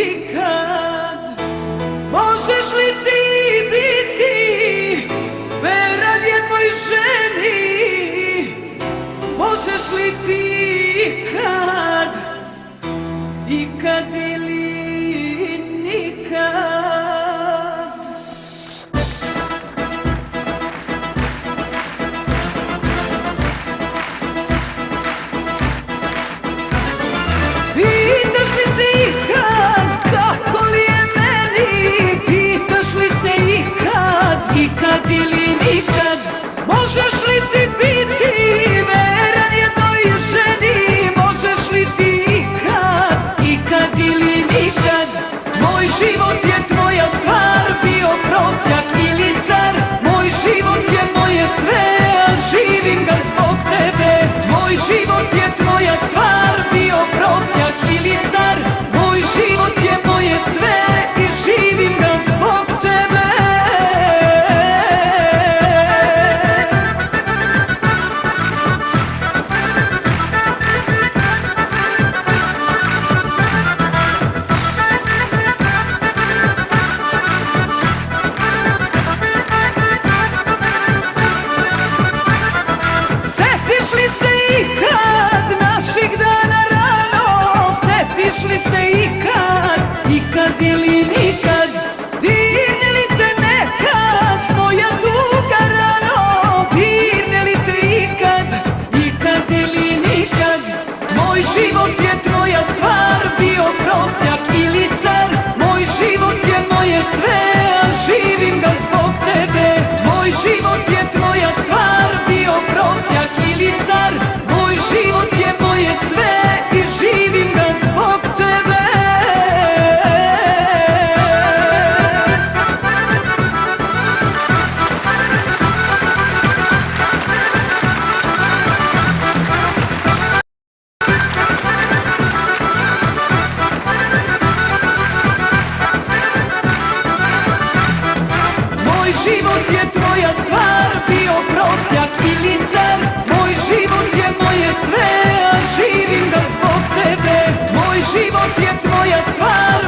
nikad. Možeš li ti biti veran jednoj ženi? Možeš li ti ikad ili nikad? Pitaš li se ikad kako li je meni? Pitaš li se ikad ili nikad? Možeš li ti biti veran jednoj ženi? Možeš li ti ikad ili nikad? Moj život je tvoja stvar, bio prosjak ili car. Moj život je moje sve, a živim ga zbog tebe. Moj život je tvoja stvar, bio prosjak ili car. Moj život je moje sve i živim ga zbog tebe. Setiš li se ikad naših dana rano? Setiš li se ikad ili nikad? Dirne li te nekad moja tuga rano? Dirne li te ikad ili nikad? Moj život je tvoja stvar, bio prosjak ili car. Moj život je moje sve, a živim ga zbog tebe. Moj život je tvoja stvar, bio prosjak ili car. Moj život je moje sve i živim ga zbog tebe. Moj život je tvoja stvar, bio prosjak ili car. Moj život je moje sve, a živim ga zbog tebe. Moj život je tvoja stvar,